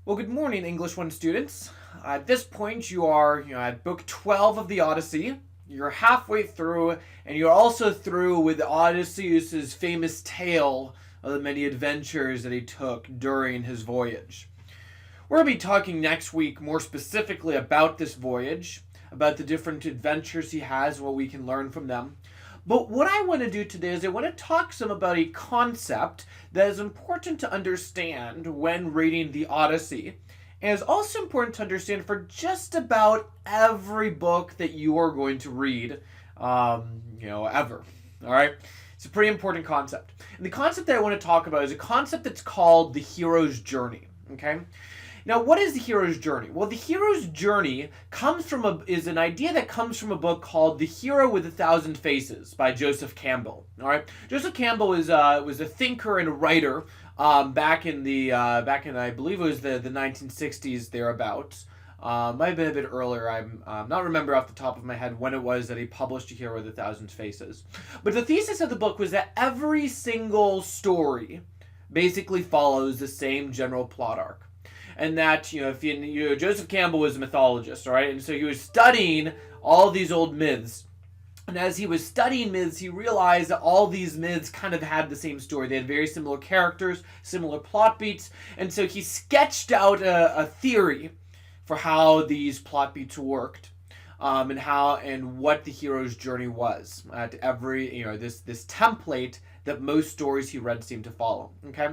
Well, good morning, English 1 students. At this point, you are at book 12 of the Odyssey. You're halfway through, and you're also through with Odysseus' famous tale of the many adventures that he took during his voyage. We're going to be talking next week more specifically about this voyage, about the different adventures he has, and what we can learn from them. But what I want to do today is I want to talk some about a concept that is important to understand when reading the Odyssey, and is also important to understand for just about every book that you are going to read, ever. All right? It's a pretty important concept. And the concept that I want to talk about is a concept that's called the hero's journey. Okay? Now, what is the hero's journey? Well, the hero's journey is an idea that comes from a book called The Hero with a Thousand Faces by Joseph Campbell. All right, Joseph Campbell was a thinker and a writer back in I believe it was the 1960s thereabouts. Might have been a bit earlier. I'm not remember off the top of my head when it was that he published A Hero with a Thousand Faces. But the thesis of the book was that every single story basically follows the same general plot arc. And that, Joseph Campbell was a mythologist, all right? And so he was studying all these old myths. And as he was studying myths, he realized that all these myths kind of had the same story. They had very similar characters, similar plot beats. And so he sketched out a theory for how these plot beats worked. And what the hero's journey was at every, this template that most stories he read seemed to follow, okay?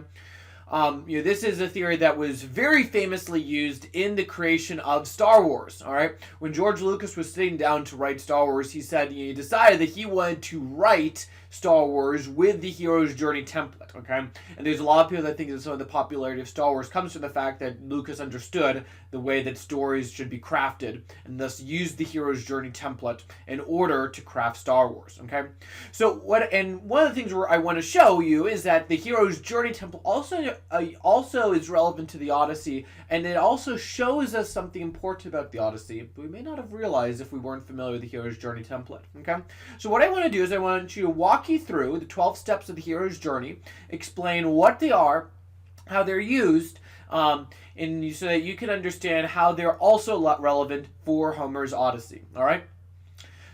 This is a theory that was very famously used in the creation of Star Wars. All right, when George Lucas was sitting down to write Star Wars, he said he decided that he wanted to write Star Wars with the hero's journey template. Okay, and there's a lot of people that think that some of the popularity of Star Wars comes from the fact that Lucas understood the way that stories should be crafted, and thus used the hero's journey template in order to craft Star Wars. Okay, so one of the things where I want to show you is that the hero's journey template also is relevant to the Odyssey, and it also shows us something important about the Odyssey we may not have realized if we weren't familiar with the hero's journey template. Okay, so what I want to do is I want you to walk you through the 12 steps of the hero's journey, explain what they are, how they're used, so that you can understand how they're also relevant for Homer's Odyssey. All right.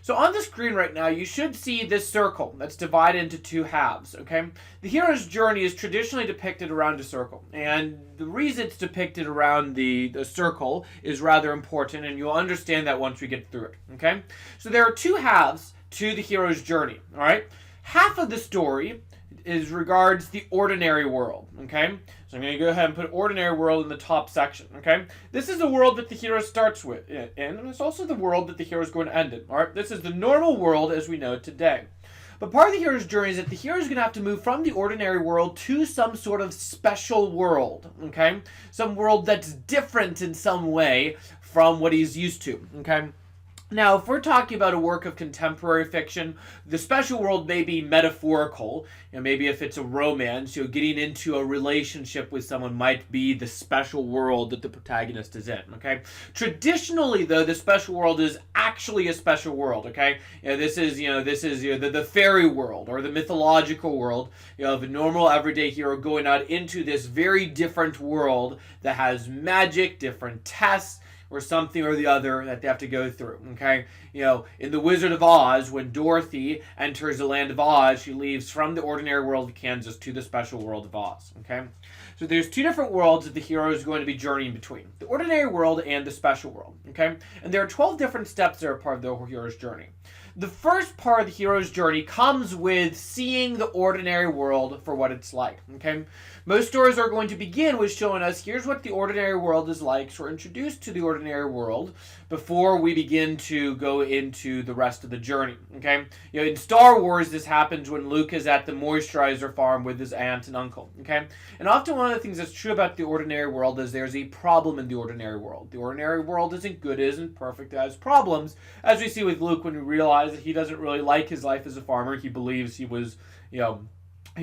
So on the screen right now, you should see this circle that's divided into two halves, okay? The hero's journey is traditionally depicted around a circle, and the reason it's depicted around the circle is rather important, and you'll understand that once we get through it, okay? So there are two halves to the hero's journey, all right? Half of the story regards the ordinary world, okay? So I'm going to go ahead and put ordinary world in the top section, okay? This is the world that the hero starts with, and it's also the world that the hero is going to end in, all right? This is the normal world as we know it today. But part of the hero's journey is that the hero is going to have to move from the ordinary world to some sort of special world, okay? Some world that's different in some way from what he's used to, okay? Now, if we're talking about a work of contemporary fiction, the special world may be metaphorical. Maybe if it's a romance, getting into a relationship with someone might be the special world that the protagonist is in, okay? Traditionally, though, the special world is actually a special world, okay? This is the fairy world or the mythological world, of a normal everyday hero going out into this very different world that has magic, different tests, or something or the other that they have to go through, okay? In The Wizard of Oz, when Dorothy enters the land of Oz, she leaves from the ordinary world of Kansas to the special world of Oz, okay? So there's two different worlds that the hero is going to be journeying between, the ordinary world and the special world, okay? And there are 12 different steps that are part of the hero's journey. The first part of the hero's journey comes with seeing the ordinary world for what it's like, okay? Most stories are going to begin with showing us, here's what the ordinary world is like. So we're introduced to the ordinary world before we begin to go into the rest of the journey, okay? In Star Wars, this happens when Luke is at the moisturizer farm with his aunt and uncle, okay? And often one of the things that's true about the ordinary world is there's a problem in the ordinary world. The ordinary world isn't good, it isn't perfect, it has problems, as we see with Luke when we realize that he doesn't really like his life as a farmer. He believes he was, he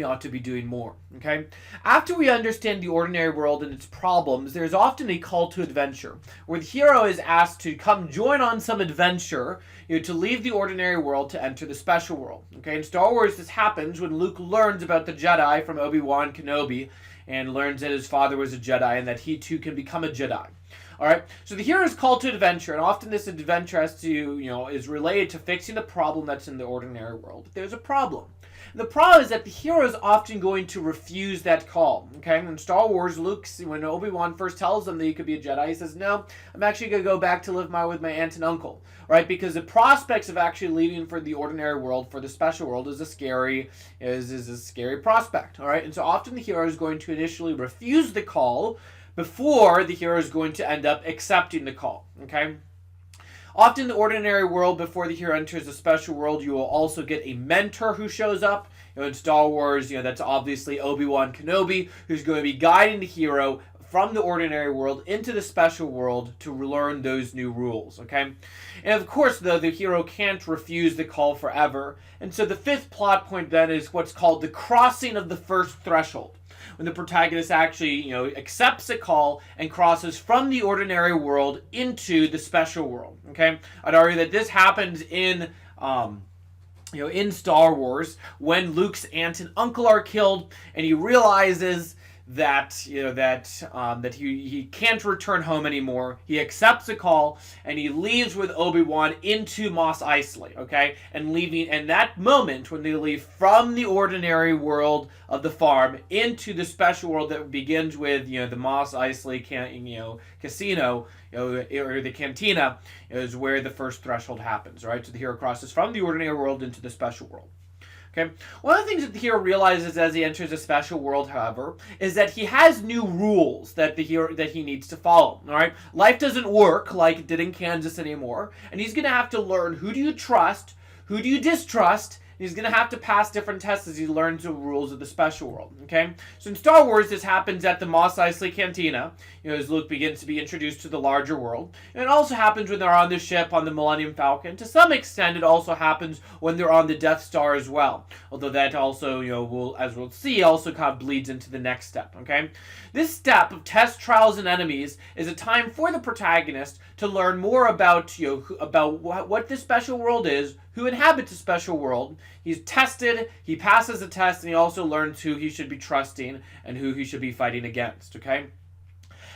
ought to be doing more, okay? After we understand the ordinary world and its problems, there's often a call to adventure, where the hero is asked to come join on some adventure, to leave the ordinary world to enter the special world, okay? In Star Wars, this happens when Luke learns about the Jedi from Obi-Wan Kenobi, and learns that his father was a Jedi and that he too can become a Jedi. All right, so the hero is called to adventure, and often this adventure has to, is related to fixing the problem that's in the ordinary world. But there's a problem. And the problem is that the hero is often going to refuse that call. Okay, in Star Wars, when Obi-Wan first tells him that he could be a Jedi, he says, "No, I'm actually going to go back to live with my aunt and uncle." Right, because the prospects of actually leaving for the ordinary world, for the special world, is a scary prospect. All right, and so often the hero is going to initially refuse the call before the hero is going to end up accepting the call, okay? Often in the ordinary world, before the hero enters the special world, you will also get a mentor who shows up. In Star Wars, that's obviously Obi-Wan Kenobi, who's going to be guiding the hero from the ordinary world into the special world to learn those new rules, okay? And of course, though, the hero can't refuse the call forever. And so the fifth plot point then is what's called the crossing of the first threshold, when the protagonist actually, accepts a call and crosses from the ordinary world into the special world. Okay, I'd argue that this happens in Star Wars when Luke's aunt and uncle are killed, and he realizes that he can't return home anymore. He accepts a call and he leaves with Obi-Wan into Mos Eisley, okay? And that moment when they leave from the ordinary world of the farm into the special world that begins with the Mos Eisley casino, or the cantina, is where the first threshold happens, right? So the hero crosses from the ordinary world into the special world. Okay. One of the things that the hero realizes as he enters a special world, however, is that he has new rules that he needs to follow. All right, life doesn't work like it did in Kansas anymore, and he's going to have to learn who do you trust, who do you distrust. He's going to have to pass different tests as he learns the rules of the special world, okay? So in Star Wars, this happens at the Mos Eisley Cantina, as Luke begins to be introduced to the larger world. And it also happens when they're on the ship on the Millennium Falcon. To some extent, it also happens when they're on the Death Star as well. Although that also, as we'll see, also kind of bleeds into the next step, okay? This step of test, trials, and enemies is a time for the protagonist to learn more about, what the special world is, who inhabits the special world. He's tested, he passes the test, and he also learns who he should be trusting and who he should be fighting against, okay?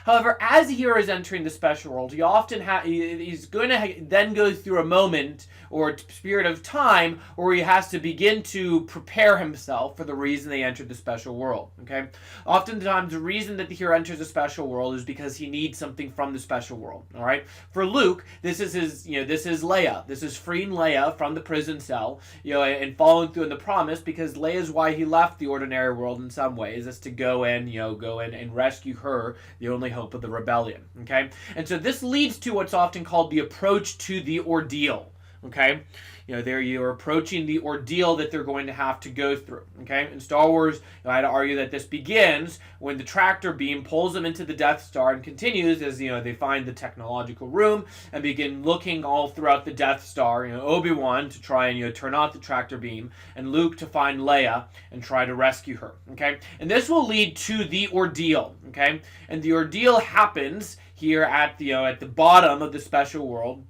However, as the hero is entering the special world, he's going to then go through a moment or a period of time where he has to begin to prepare himself for the reason they entered the special world. Okay, oftentimes the reason that the hero enters the special world is because he needs something from the special world. All right, for Luke, this is Leia. This is freeing Leia from the prison cell, and following through in the promise, because Leia is why he left the ordinary world in some ways, is to go in and rescue her, the only hope of the rebellion. Okay, and so this leads to what's often called the approach to the ordeal. Okay, there you're approaching the ordeal that they're going to have to go through. Okay, in Star Wars, I'd argue that this begins when the tractor beam pulls them into the Death Star and continues as they find the technological room and begin looking all throughout the Death Star. Obi-Wan to try and turn off the tractor beam, and Luke to find Leia and try to rescue her. Okay, and this will lead to the ordeal. Okay, and the ordeal happens here at the bottom of the special world.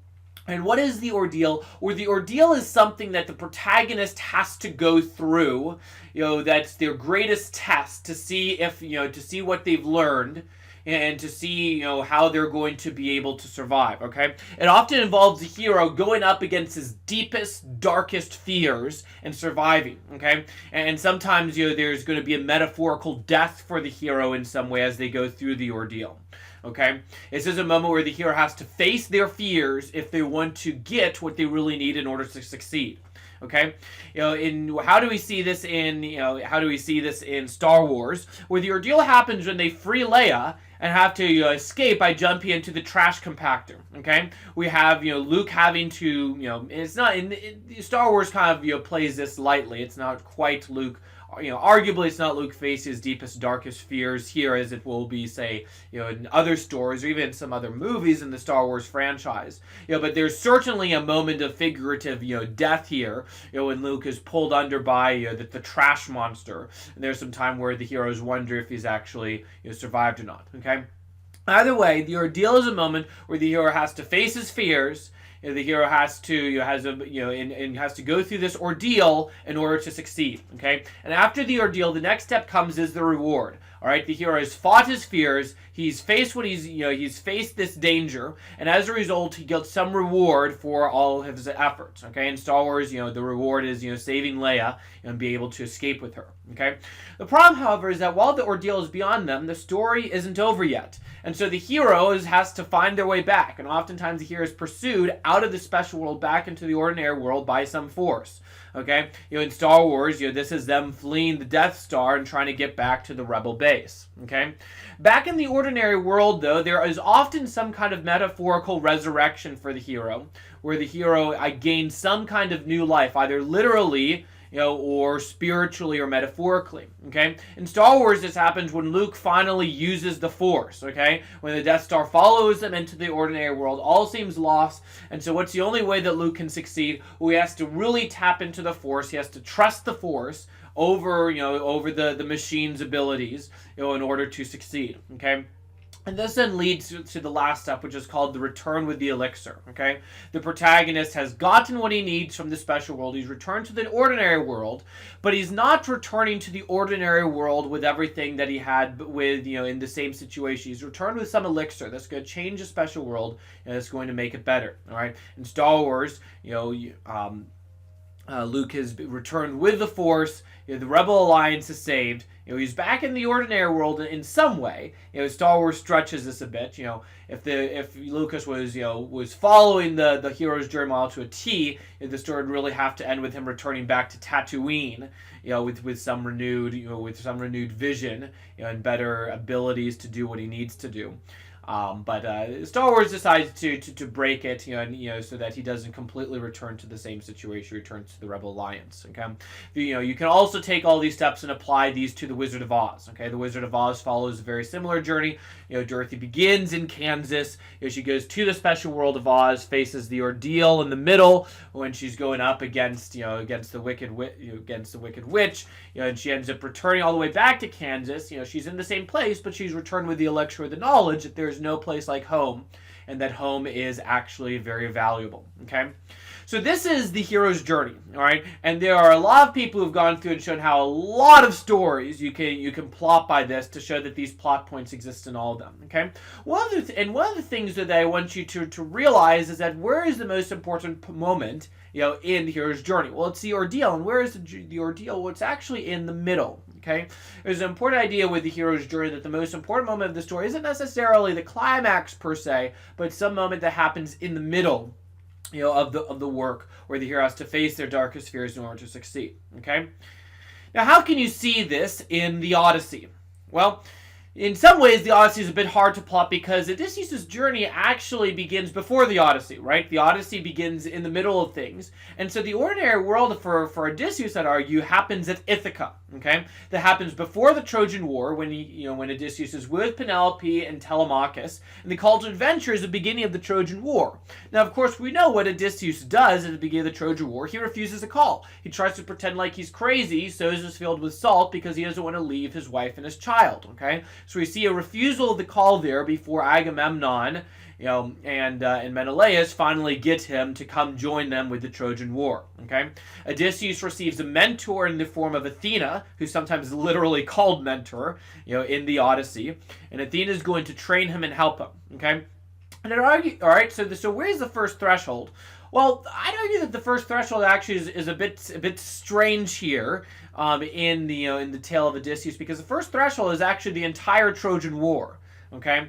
And what is the ordeal? Or the ordeal is something that the protagonist has to go through. That's their greatest test to see to see what they've learned and to see how they're going to be able to survive. Okay, it often involves the hero going up against his deepest, darkest fears and surviving. Okay, and sometimes there's going to be a metaphorical death for the hero in some way as they go through the ordeal. Okay, this is a moment where the hero has to face their fears if they want to get what they really need in order to succeed. Okay, how do we see this in Star Wars, where the ordeal happens when they free Leia and have to escape by jumping into the trash compactor. Okay, we have Luke having to it's not in Star Wars kind of plays this lightly. It's not quite Luke. Arguably it's not Luke facing his deepest, darkest fears here as it will be, say, in other stories or even some other movies in the Star Wars franchise. But there's certainly a moment of figurative, death here, when Luke is pulled under by the trash monster. And there's some time where the heroes wonder if he's actually survived or not. Okay. Either way, the ordeal is a moment where the hero has to face his fears. The hero has to go through this ordeal in order to succeed. Okay, and after the ordeal, the next step comes is the reward. All right, the hero has fought his fears. He's faced he's faced this danger, and as a result, he gets some reward for all of his efforts. Okay, in Star Wars, the reward is saving Leia and be able to escape with her. Okay, the problem, however, is that while the ordeal is beyond them, the story isn't over yet, and so the hero has to find their way back, and oftentimes the hero is pursued out of the special world back into the ordinary world by some force. Okay, in Star Wars, this is them fleeing the Death Star and trying to get back to the Rebel base. Okay, back in the ordinary world, though, there is often some kind of metaphorical resurrection for the hero, where the hero gains some kind of new life, either literally, or spiritually or metaphorically. Okay, in Star Wars, this happens when Luke finally uses the Force. Okay, when the Death Star follows them into the ordinary world, all seems lost, and so what's the only way that Luke can succeed? Well, he has to really tap into the Force. He has to trust the Force over the machine's abilities, in order to succeed. Okay. And this then leads to the last step, which is called the return with the elixir. Okay, the protagonist has gotten what he needs from the special world. He's returned to the ordinary world, but he's not returning to the ordinary world with everything that he had with in the same situation. He's returned with some elixir that's going to change the special world and it's going to make it better. All right, in Star Wars, Luke has returned with the Force. The Rebel Alliance is saved. He's back in the ordinary world in some way. Star Wars stretches this a bit. If Lucas was following the hero's journey model to a T, the story would really have to end with him returning back to Tatooine, with some renewed vision, and better abilities to do what he needs to do. But Star Wars decides to break it, so that he doesn't completely return to the same situation. He returns to the Rebel Alliance. Okay, you can also take all these steps and apply these to the Wizard of Oz. Okay, the Wizard of Oz follows a very similar journey. Dorothy begins in Kansas. She goes to the special world of Oz, faces the ordeal in the middle when she's going up against the wicked witch. And she ends up returning all the way back to Kansas. She's in the same place, but she's returned with the elixir of the knowledge that there's no place like home, and that home is actually very valuable. Okay, so this is the hero's journey. All right, and there are a lot of people who've gone through and shown how a lot of stories you can plot by this to show that these plot points exist in all of them. Okay, one of the things that I want you to realize is that where is the most important moment in the hero's journey? Well, it's the ordeal. And where is the ordeal? Well, it's actually in the middle. Okay, there's an important idea with the hero's journey that the most important moment of the story isn't necessarily the climax per se, but some moment that happens in the middle, of the work, where the hero has to face their darkest fears in order to succeed. Okay, now how can you see this in the Odyssey? Well, in some ways, the Odyssey is a bit hard to plot because Odysseus' journey actually begins before the Odyssey, right? The Odyssey begins in the middle of things. And so the ordinary world for Odysseus, I'd argue, happens at Ithaca, okay? That happens before the Trojan War when when Odysseus is with Penelope and Telemachus. And the call to adventure is the beginning of the Trojan War. Now, of course, we know what Odysseus does at the beginning of the Trojan War. He refuses a call. He tries to pretend like he's crazy, sows his field with salt because he doesn't want to leave his wife and his child, okay? So we see a refusal of the call there before Agamemnon, and Menelaus finally get him to come join them with the Trojan War. Okay, Odysseus receives a mentor in the form of Athena, who's sometimes literally called mentor, in the Odyssey, and Athena is going to train him and help him. Okay, and I'd argue, all right. So where's the first threshold? Well, I'd argue that the first threshold actually is a bit strange here in the tale of Odysseus, because the first threshold is actually the entire Trojan War. Okay,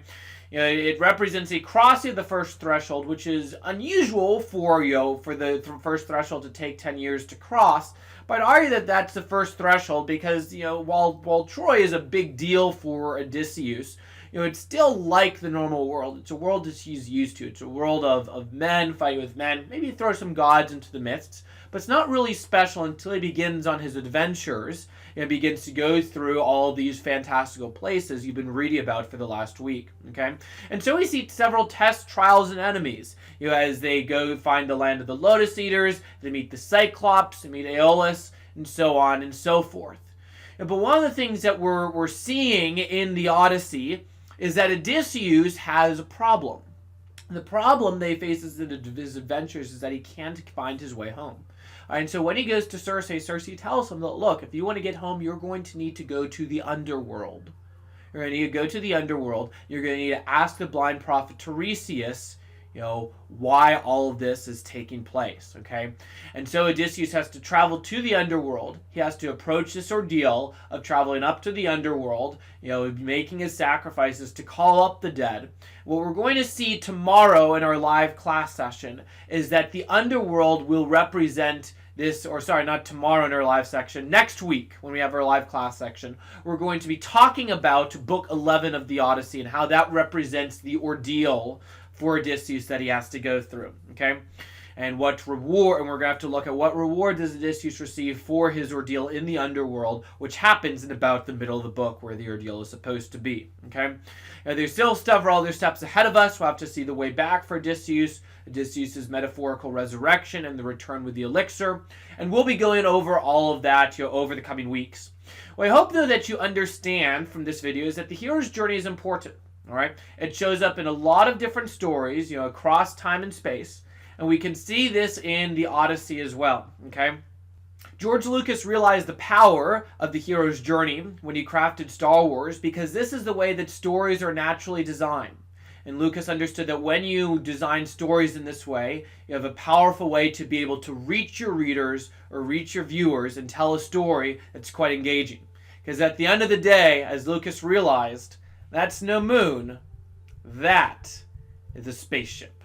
it represents a crossing of the first threshold, which is unusual for the first threshold to take 10 years to cross. But I'd argue that that's the first threshold because while Troy is a big deal for Odysseus, it's still like the normal world. It's a world that he's used to. It's a world of men fighting with men. Maybe throw some gods into the midst. But it's not really special until he begins on his adventures and begins to go through all these fantastical places you've been reading about for the last week. Okay? And so we see several tests, trials, and enemies. As they go find the land of the Lotus Eaters, they meet the Cyclops, they meet Aeolus, and so on and so forth. But one of the things that we're seeing in the Odyssey is that Odysseus has a problem. The problem they face in his adventures is that he can't find his way home. And so when he goes to Circe tells him that, look, if you want to get home, you're going to need to go to the underworld. You're going to need to go to the underworld. You're going to need to ask the blind prophet Tiresias, why all of this is taking place, okay? And so Odysseus has to travel to the underworld. He has to approach this ordeal of traveling up to the underworld, making his sacrifices to call up the dead. What we're going to see tomorrow in our live class session is that the underworld will represent this, or sorry, not tomorrow in our live section, next week when we have our live class section, we're going to be talking about Book 11 of the Odyssey and how that represents the ordeal for Odysseus that he has to go through, okay? And what reward, and we're going to have to look at what reward does Odysseus receive for his ordeal in the underworld, which happens in about the middle of the book where the ordeal is supposed to be, okay? Now, there's still several other steps ahead of us. We'll have to see the way back for Odysseus, Odysseus' metaphorical resurrection and the return with the elixir, and we'll be going over all of that over the coming weeks. What I hope, though, that you understand from this video is that the hero's journey is important. All right, it shows up in a lot of different stories, across time and space, and we can see this in the Odyssey as well. Okay, George Lucas realized the power of the hero's journey when he crafted Star Wars, because this is the way that stories are naturally designed. And Lucas understood that when you design stories in this way, you have a powerful way to be able to reach your readers or reach your viewers and tell a story that's quite engaging. Because at the end of the day, as Lucas realized, that's no moon. That is a spaceship.